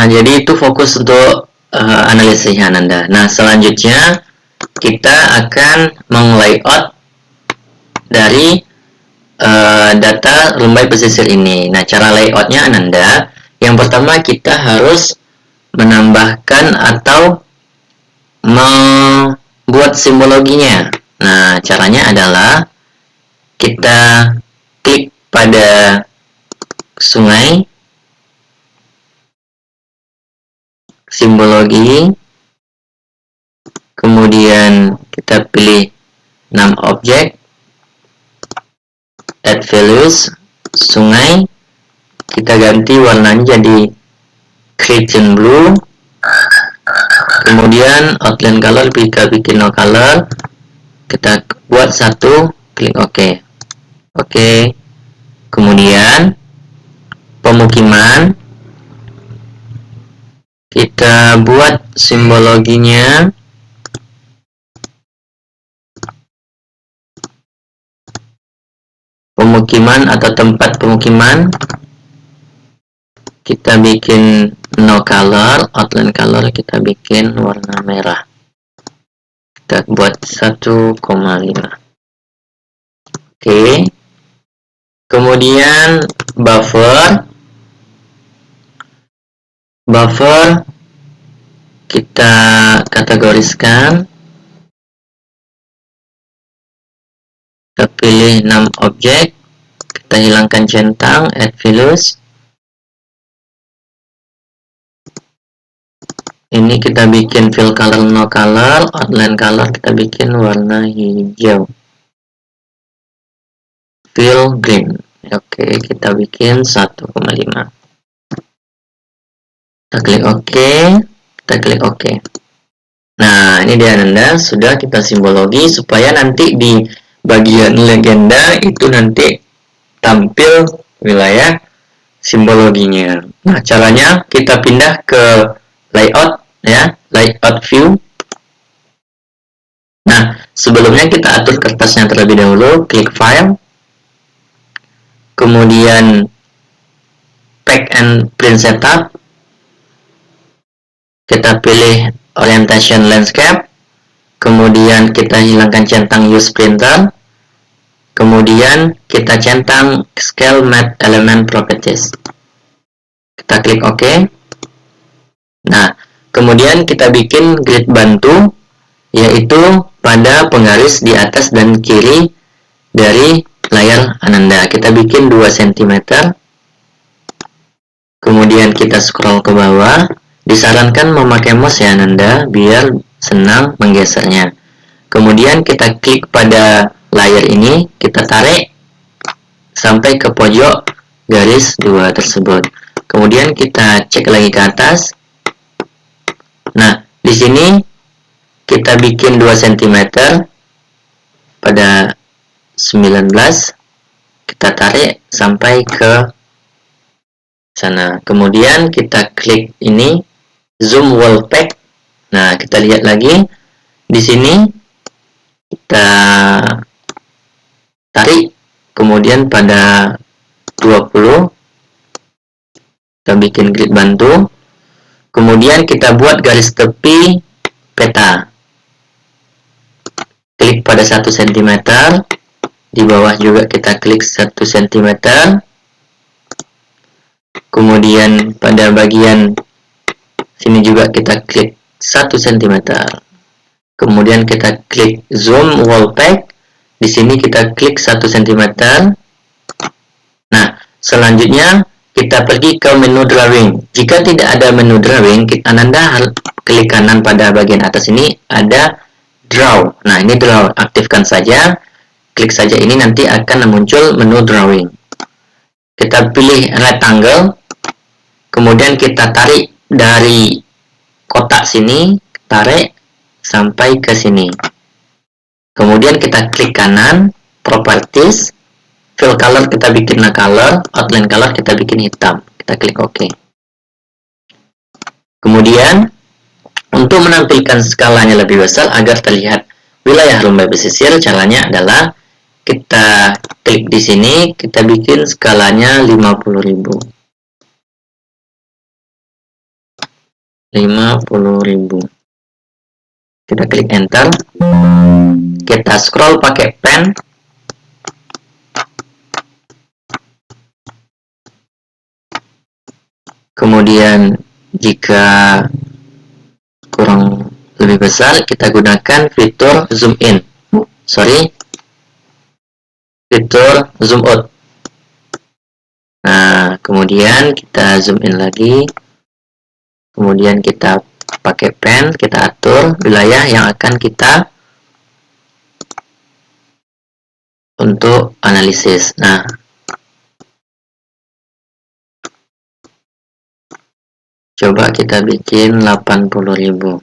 Nah, jadi itu fokus untuk analisisnya Ananda. Nah, selanjutnya kita akan meng-layout dari data Rumbai Pesisir ini. Nah, cara layoutnya Ananda, yang pertama kita harus menambahkan atau membuat simbologinya. Nah, caranya adalah kita klik pada sungai, simbologi, kemudian kita pilih 6 objek, add values, sungai, kita ganti warnanya jadi creation blue, kemudian outline color kita bikin no color, kita buat satu, klik OK. Oke. Kemudian pemukiman kita buat simbologinya pemukiman atau tempat pemukiman kita bikin no color, outline color kita bikin warna merah, kita buat 1,5. Oke. Kemudian buffer kita kategoriskan, kita pilih 6 objek, kita hilangkan centang, add values. Ini kita bikin fill color no color, outline color kita bikin warna hijau, fill green. Oke, kita bikin 1,5. Kita klik OK, kita klik OK. Nah, ini dia Ananda, sudah kita simbologi supaya nanti di bagian legenda itu nanti tampil wilayah simbologinya. Nah, caranya kita pindah ke layout ya, layout view. Nah, sebelumnya kita atur kertasnya terlebih dahulu, klik file, kemudian pack and print setup, kita pilih orientation landscape, kemudian kita hilangkan centang use printer, kemudian kita centang scale matte element properties, kita klik OK. Nah, kemudian kita bikin grid bantu, yaitu pada penggaris di atas dan kiri dari layar Ananda. Kita bikin 2 cm, kemudian kita scroll ke bawah. Disarankan memakai mouse ya Ananda, biar senang menggesernya. Kemudian kita klik pada layar ini, kita tarik sampai ke pojok garis 2 tersebut. Kemudian kita cek lagi ke atas. Nah, di sini kita bikin 2 cm pada 19, kita tarik sampai ke sana. Kemudian kita klik ini zoom wall pack. Nah, kita lihat lagi di sini, kita tarik, kemudian pada 20 kita bikin grid bantu, kemudian kita buat garis tepi peta, klik pada 1 cm, di bawah juga kita klik 1 cm, kemudian pada bagian sini juga kita klik 1 cm. Kemudian kita klik zoom wall pack. Di sini kita klik 1 cm. Nah, selanjutnya kita pergi ke menu drawing. Jika tidak ada menu drawing, Ananda klik kanan pada bagian atas ini ada draw. Nah, ini draw, aktifkan saja. Klik saja ini, nanti akan muncul menu drawing. Kita pilih rectangle. Kemudian kita tarik dari kotak sini, tarik sampai ke sini. Kemudian kita klik kanan, properties, fill color kita bikin color, outline color kita bikin hitam. Kita klik OK. Kemudian untuk menampilkan skalanya lebih besar agar terlihat wilayah Rumbai Pesisir, caranya adalah kita klik di sini, kita bikin skalanya 50.000. 50.000. Kita klik enter. Kita scroll pakai pen. Kemudian jika kurang lebih besar, kita gunakan fitur zoom in. Fitur zoom out. Nah, kemudian kita zoom in lagi. Kemudian kita pakai pen, kita atur wilayah yang akan kita untuk analisis. Nah, coba kita bikin 80.000.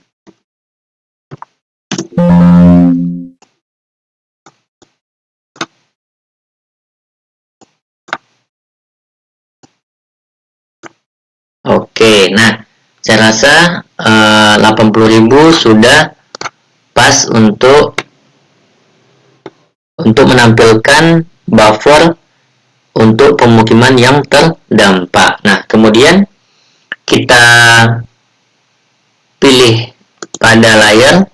Oke, nah saya rasa 80.000 sudah pas untuk menampilkan buffer untuk pemukiman yang terdampak. Nah, kemudian kita pilih pada layar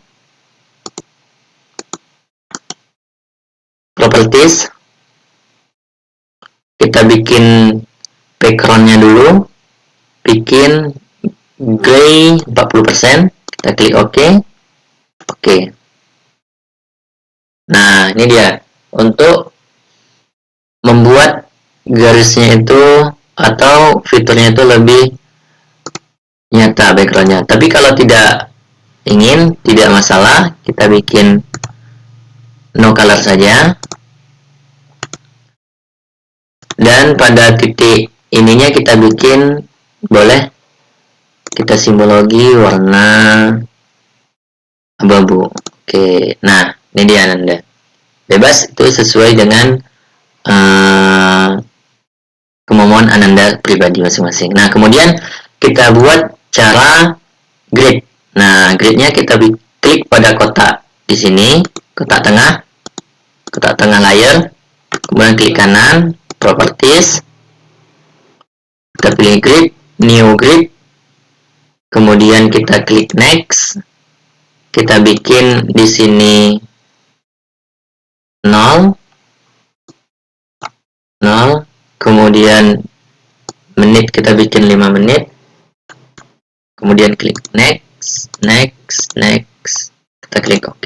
properties, kita bikin backgroundnya dulu, bikin gray 40%, kita klik OK. Nah, ini dia untuk membuat garisnya itu atau fiturnya itu lebih nyata backgroundnya. Tapi kalau tidak ingin, tidak masalah, kita bikin no color saja. Dan pada titik ininya kita bikin, boleh kita simbologi warna abu-abu. Oke, nah ini dia Ananda. Bebas, itu sesuai dengan kemauan Ananda pribadi masing-masing. Nah, kemudian kita buat cara grid. Nah, gridnya kita klik pada kotak di sini, kotak tengah layar, kemudian klik kanan, properties, kita pilih grid, new grid, kemudian kita klik next, kita bikin di sini 0, kemudian menit kita bikin 5 menit, kemudian klik next, kita klik OK.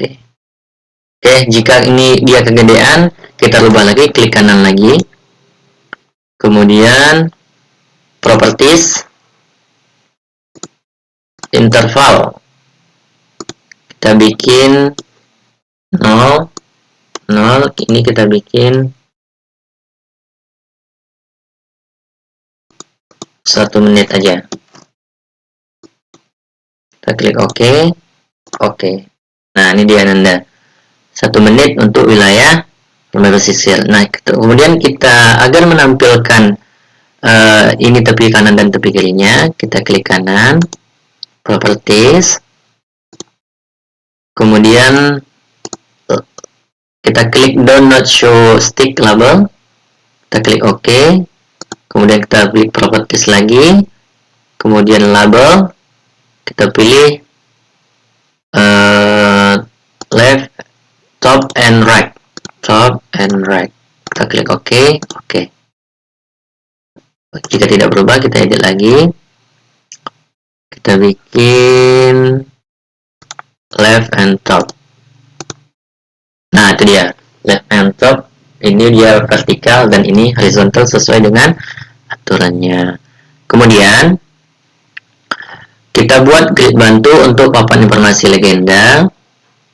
Oke, jika ini dia kegedean, kita rubah lagi, klik kanan lagi, kemudian properties, interval, kita bikin 0, ini kita bikin 1 menit aja. Kita klik OK. Nah, ini dia Ananda. 1 menit untuk wilayah rumah pesisir. Nah, kemudian kita agar menampilkan ini tepi kanan dan tepi kirinya, kita klik kanan, properties, kemudian kita klik do not show stick label, kita klik OK, kemudian kita klik properties lagi, kemudian label, kita pilih left, top and right, kita klik OK. Jika tidak berubah, kita edit lagi, kita bikin left and top. Nah, itu dia left and top, ini dia vertikal dan ini horizontal sesuai dengan aturannya. Kemudian kita buat grid bantu untuk papan informasi legenda,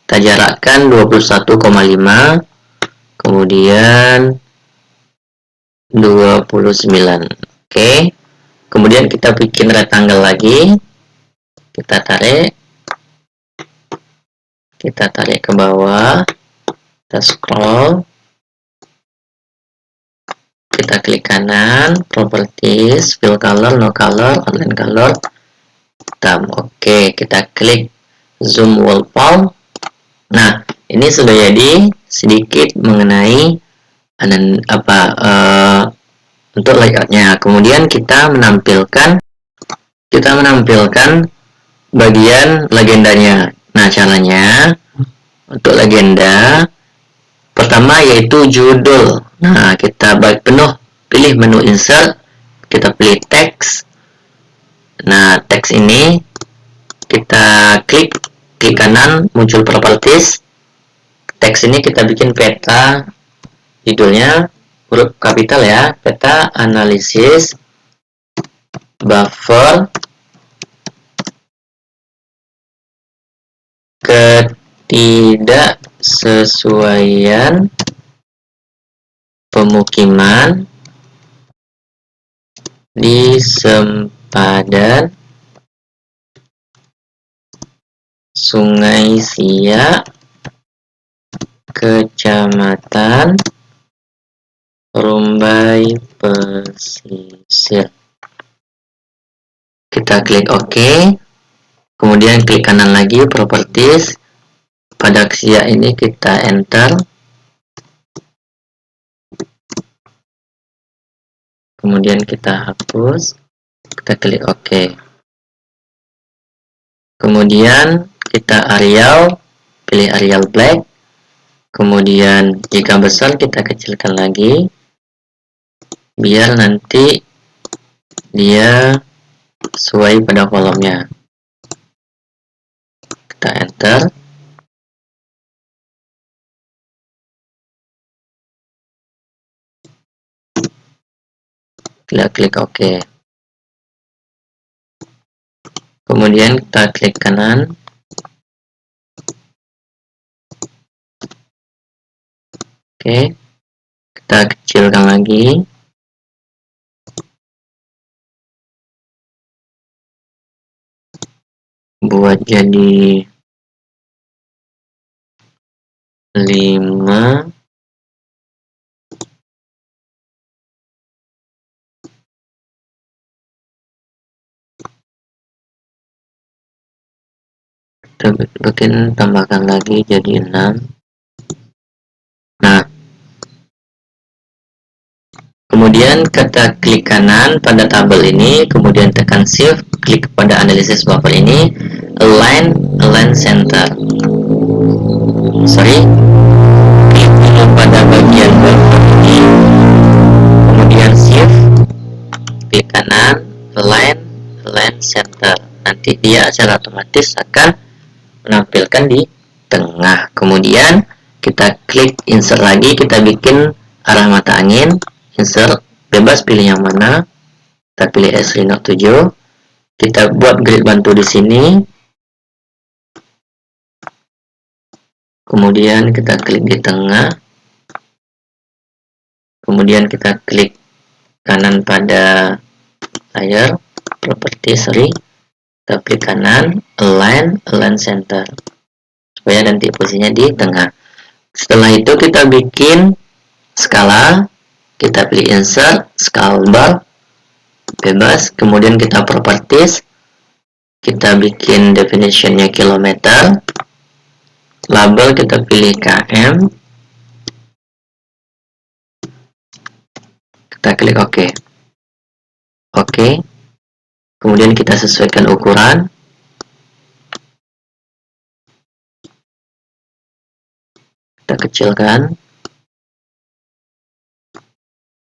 kita jarakkan 21,5, kemudian 29. Oke, kemudian kita bikin rectangle lagi, kita tarik ke bawah, kita scroll, kita klik kanan, properties, fill color, no color, outline color, hitam. Oke, kita klik zoom wall palm. Nah, ini sudah jadi sedikit mengenai untuk layoutnya. Kemudian kita menampilkan bagian legendanya. Nah, caranya untuk legenda pertama yaitu judul. Nah, kita balik penuh, pilih menu insert, kita pilih teks. Nah, teks ini kita klik kanan, muncul properties. Teks ini kita bikin peta, judulnya huruf kapital ya, peta analisis buffer ketidaksesuaian pemukiman di sempadan Sungai Siak, Kecamatan Rumbai Pesisir. Kita klik OK, kemudian klik kanan lagi properties. Pada Siak ini kita enter, kemudian kita hapus, kita klik OK. Kemudian kita Arial, pilih Arial Black, kemudian jika besar kita kecilkan lagi biar nanti dia sesuai pada kolomnya. Kita enter, kita klik OK, kemudian kita klik kanan, oke, kita kecilkan lagi, buat jadi 5. Kita bikin, tambahkan lagi jadi 6. Nah, kemudian kita klik kanan pada tabel ini, kemudian tekan shift, klik pada analisis buffer ini, align center. Klik dulu pada bagian buffer ini, kemudian shift, klik kanan, align center. Nanti dia secara otomatis akan menampilkan di tengah. Kemudian kita klik insert lagi, kita bikin arah mata angin, insert, bebas pilih yang mana, kita pilih S Note 7, kita buat grid bantu di sini, kemudian kita klik di tengah, kemudian kita klik kanan pada layer property, kita klik kanan, align center, supaya nanti posisinya di tengah. Setelah itu kita bikin skala, kita pilih insert, scale bar, bebas, kemudian kita properties, kita bikin definitionnya kilometer, label kita pilih km, kita klik OK. Kemudian kita sesuaikan ukuran, kita kecilkan,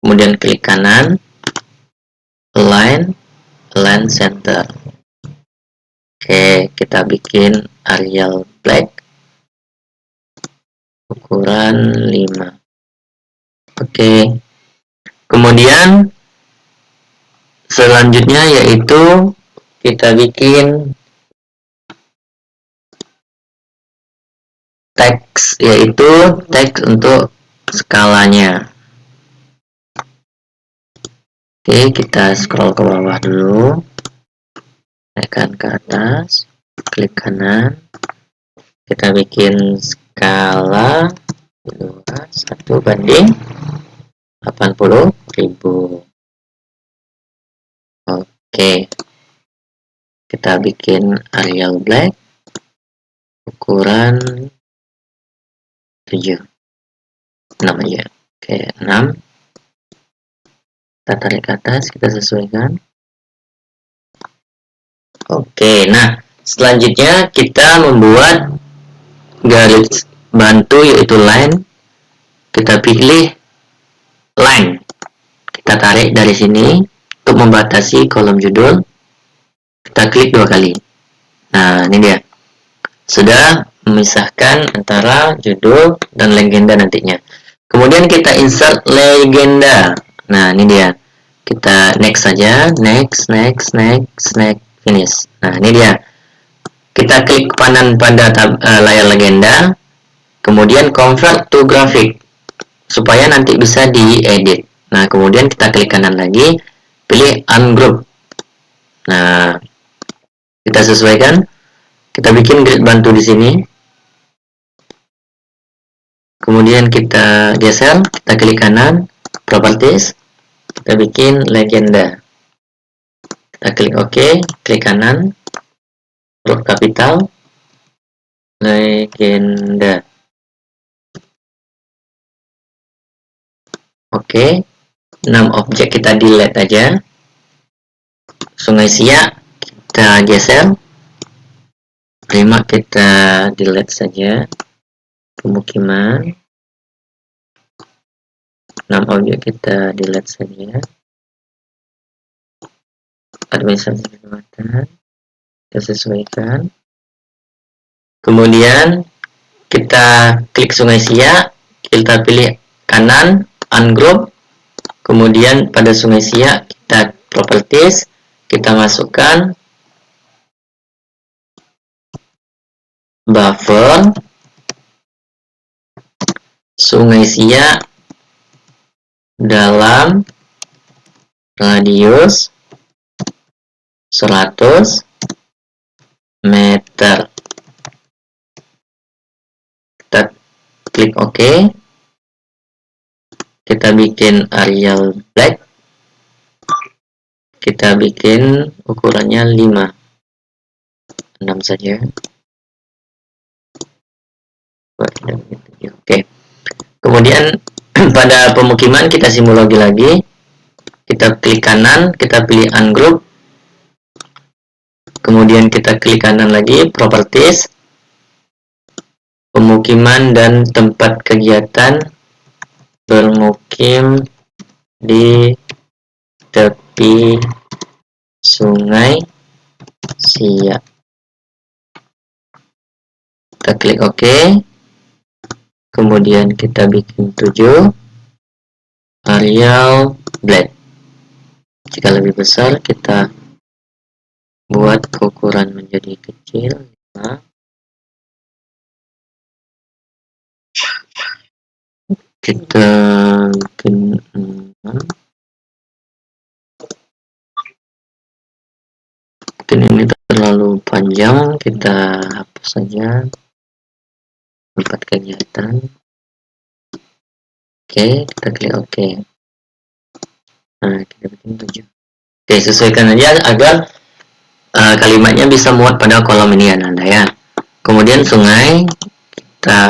kemudian klik kanan, align center. Oke, kita bikin Arial Black, ukuran 5. Oke, kemudian selanjutnya yaitu kita bikin teks, yaitu teks untuk skalanya. Oke, kita scroll ke bawah dulu, tekan ke atas, klik kanan, kita bikin skala 1:80.000. Oke, kita bikin Arial Black, ukuran 7, 6 aja. Oke, 6. Kita tarik ke atas, kita sesuaikan. Oke, nah Selanjutnya kita membuat garis bantu yaitu line. Kita pilih line, kita tarik dari sini untuk membatasi kolom judul. Kita klik 2 kali. Nah, ini dia, sudah memisahkan antara judul dan legenda nantinya. Kemudian kita insert legenda. Nah, ini dia, kita next saja, next, finish. Nah, ini dia, kita klik kanan pada layar legenda, kemudian convert to graphic supaya nanti bisa diedit. Nah, kemudian kita klik kanan lagi, pilih ungroup. Nah, kita sesuaikan, kita bikin grid bantu di sini. Kemudian kita geser, kita klik kanan, properties, kita bikin legenda. Kita klik OK, klik kanan, huruf kapital, legenda. Oke, 6 objek kita delete aja. Sungai Siak kita geser, Prima kita delete saja, pemukiman 6 objek kita delete saja, administrasi kecamatan kita sesuaikan. Kemudian kita klik Sungai Siak, kita pilih kanan ungroup, kemudian pada Sungai Siak kita properties, kita masukkan buffer Sungai Siak dalam radius 100 meter. Kita klik OK, kita bikin Arial black, kita bikin ukurannya 6 saja. Oke. Kemudian pada pemukiman kita simbologi lagi, kita klik kanan, kita pilih ungroup, kemudian kita klik kanan lagi, properties, pemukiman dan tempat kegiatan bermukim di tepi Sungai Siak. Kita klik OK, kemudian kita bikin 7 Arial black. Jika lebih besar kita buat ukuran menjadi kecil 5. Kita bikin 6. Mungkin ini terlalu panjang, kita hapus saja. Tempat kegiatan. Oke, kita klik OK. Nah, kita bikin 7. Oke, sesuaikan aja agar kalimatnya bisa muat pada kolom ini ya Anda ya. Kemudian sungai, kita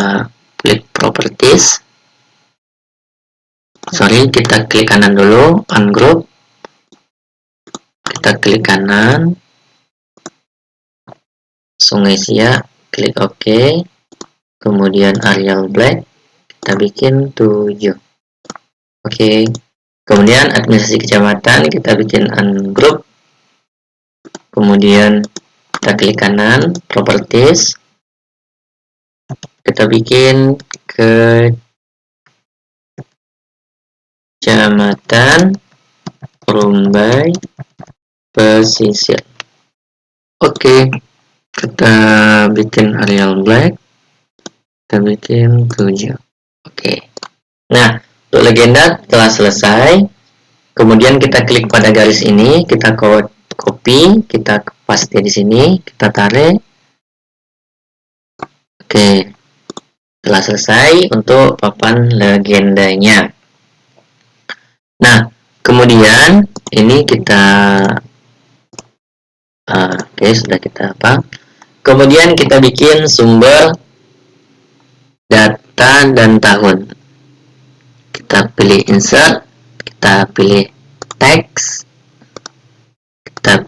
klik properties. Kita klik kanan dulu, ungroup. Kita klik kanan, Sungai Siak, klik OK. Kemudian Arial black, kita bikin 7. Oke. Kemudian administrasi kecamatan kita bikin ungroup. Kemudian kita klik kanan, properties. Kita bikin kecamatan Rumbai Pesisir. Oke. Kita bikin Arial black, kita bikin 7. Oke. Nah, untuk legenda telah selesai. Kemudian kita klik pada garis ini, kita copy, kita paste di sini, kita tarik. Oke. Telah selesai untuk papan legendanya. Nah, kemudian ini kita oke, sudah kita apa? Kemudian kita bikin sumber data dan tahun. Kita pilih insert, kita pilih text, kita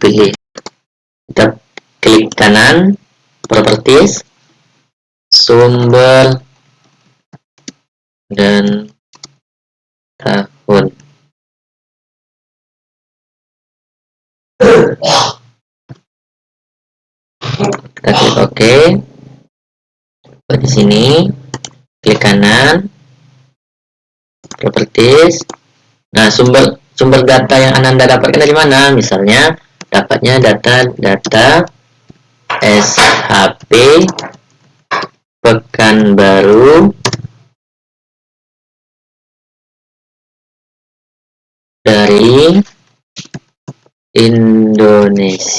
klik klik kanan, properties, sumber, dan tahun. Kita klik OK. Di sini klik kanan, properties. Nah, sumber data yang Ananda dapatkan dari mana? Misalnya dapatnya data SHP Pekanbaru dari Indonesia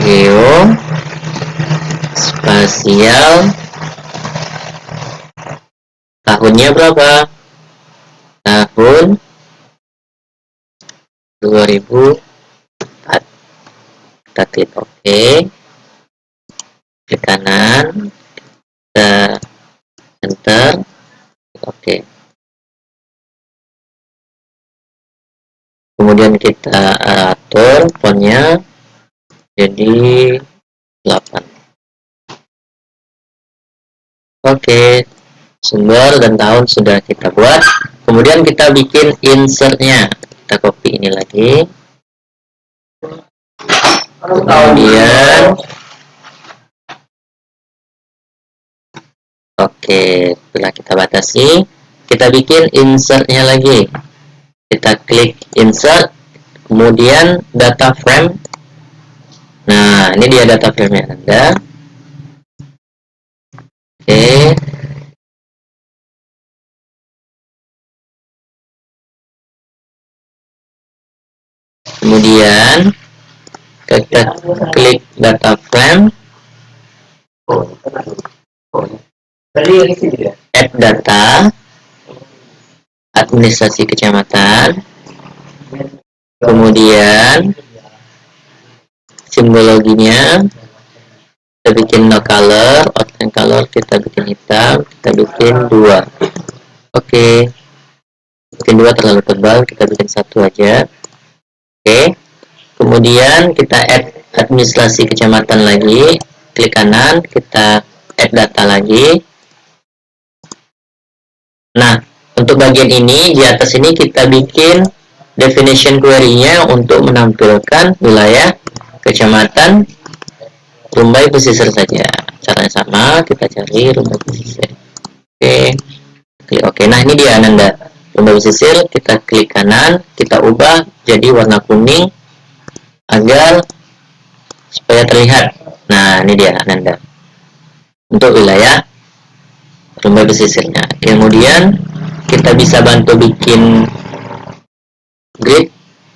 Geospasial. Tahunnya berapa? Tahun 2004. Kita klik OK. Klik kanan, kita enter, OK. Kemudian kita atur fontnya jadi 8. Oke, sumber dan tahun sudah kita buat. Kemudian kita bikin insertnya. Kita copy ini lagi. Kemudian oke, setelah kita batasi, kita bikin insertnya lagi. Kita klik insert, kemudian data frame. Nah, ini dia data frame-nya Anda. Oke. Kemudian kita klik data frame, add data, administrasi kecamatan, kemudian simbologinya kita bikin no color, outline color kita bikin hitam, kita bikin 2. Oke. Bikin 2 terlalu tebal, kita bikin 1 aja. Oke. Kemudian kita add administrasi kecamatan lagi, klik kanan, kita add data lagi. Nah, untuk bagian ini, di atas ini kita bikin definition query-nya untuk menampilkan wilayah kecamatan Rumbai Pesisir saja. Caranya sama, kita cari Rumbai Pesisir. Oke, klik OK. Nah, ini dia Ananda. Rumbai Pesisir, kita klik kanan, kita ubah jadi warna kuning agar supaya terlihat. Nah, ini dia Ananda. Untuk wilayah Rumbai Pesisirnya. Kemudian kita bisa bantu bikin grid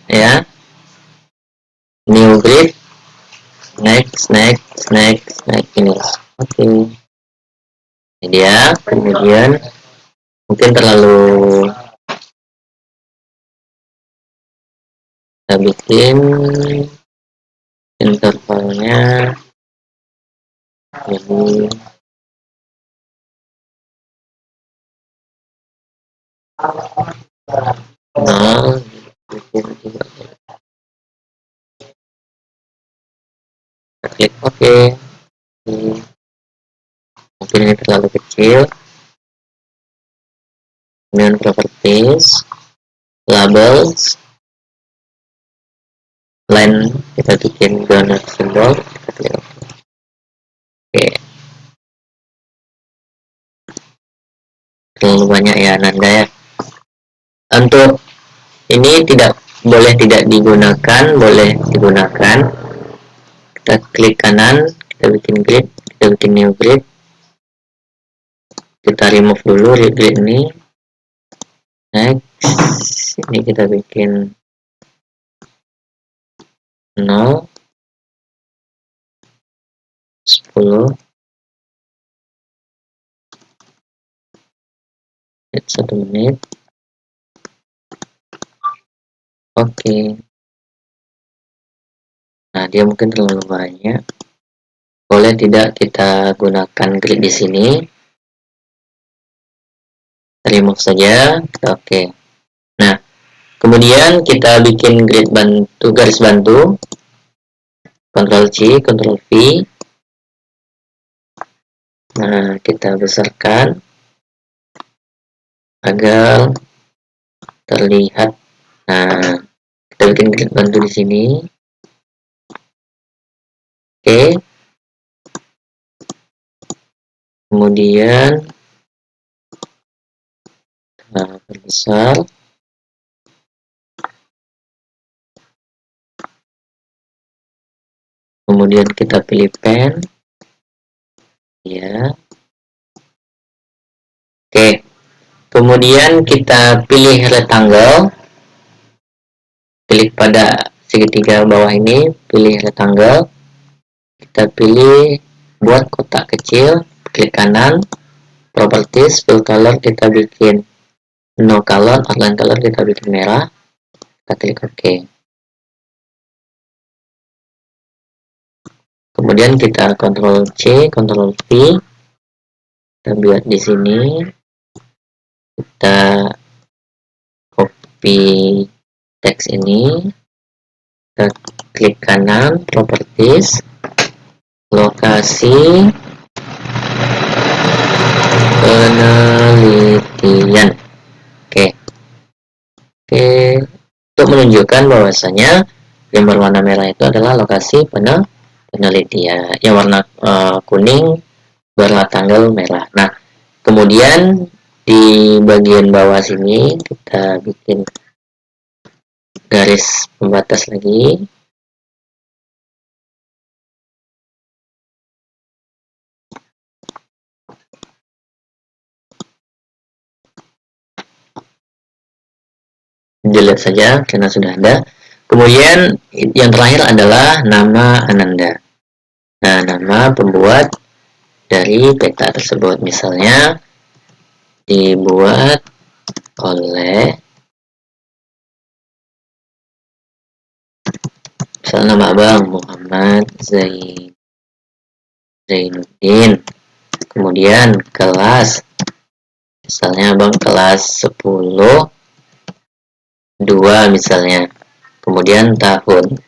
ya, new grid, next ini. Oke. Ini dia. Kemudian mungkin terlalu, kita bikin intervalnya jadi nol, bikin juga. Klik OK. Mungkin ini terlalu kecil. Kemudian properties, labels, line kita bikin donut symbol, kita klik OK. Oke. Terlalu banyak ya Nanda ya. Untuk ini tidak digunakan, boleh digunakan. Kita klik kanan, kita bikin grid, kita bikin new grid. Kita remove dulu grid ini. Next, ini kita bikin 0, 10, 1 menit. Oke. Nah, dia mungkin terlalu banyak. Boleh tidak kita gunakan grid di sini? Remove saja. Oke. Nah, kemudian kita bikin grid bantu, garis bantu. Ctrl C, Ctrl V. Nah, kita besarkan agar terlihat. Nah, kita bikin grid bantu di sini. Oke. Kemudian perbesar. Kemudian kita pilih pen. Ya. Oke. Kemudian kita pilih rectangle. Klik pada segitiga bawah ini, pilih rectangle. Kita pilih buat kotak kecil, klik kanan. Properties, fill color kita bikin no color, outline color kita bikin merah. Kita klik OK. Kemudian kita Ctrl C, Ctrl V. Kita buat di sini. Kita copy teks ini. Kita klik kanan, properties, lokasi penelitian. Oke. Untuk menunjukkan bahwasanya yang berwarna merah itu adalah lokasi penelitian. Yang warna kuning berrectangle merah. Nah, kemudian di bagian bawah sini kita bikin garis pembatas lagi. Delete saja karena sudah ada. Kemudian yang terakhir adalah nama Ananda. Nah, nama pembuat dari peta tersebut. Misalnya dibuat oleh, misalnya nama abang Muhammad Zainuddin. Kemudian kelas, misalnya abang kelas 10 2 misalnya. Kemudian tahun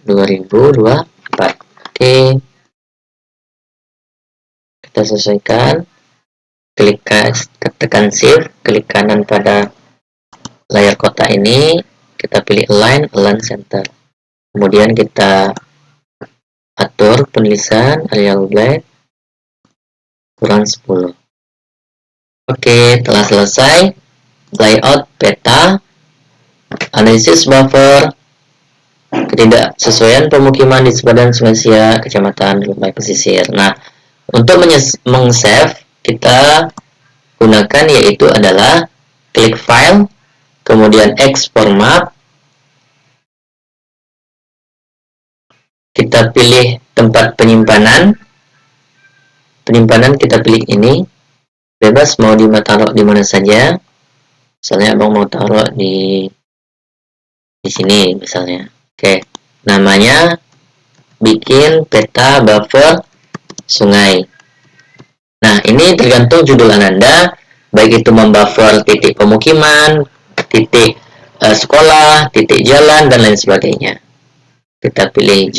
2024. Oke, kita sesuaikan. Tekan shift, klik kanan pada layar kotak ini, kita pilih align center. Kemudian kita atur penulisan Arial Black kurang 10. Oke, telah selesai layout peta, analisis buffer, ketidaksesuaian pemukiman di sepadan Sungai Siak, Kecamatan Lumbai Pesisir. Nah, untuk meng-save kita gunakan yaitu adalah klik file, kemudian export map, kita pilih tempat penyimpanan kita pilih ini, bebas mau taruh di mana saja. Misalnya abang mau taruh di sini misalnya. Oke, namanya bikin peta buffer sungai. Nah, ini tergantung judul Ananda, baik itu membuffer titik pemukiman, titik sekolah, titik jalan, dan lain sebagainya. Kita pilih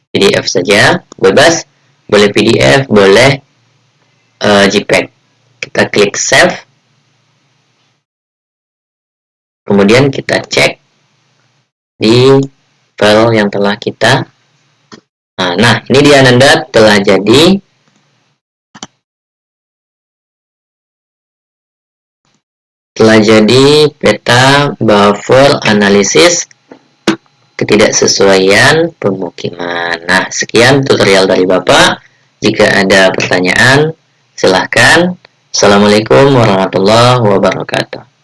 PDF saja, bebas, boleh PDF, boleh JPEG. Kita klik save, kemudian kita cek di file yang telah kita. Nah, ini di Ananda telah jadi peta buffer analisis ketidaksesuaian pemukiman. Nah, sekian tutorial dari Bapak. Jika ada pertanyaan, silahkan. Assalamualaikum warahmatullahi wabarakatuh.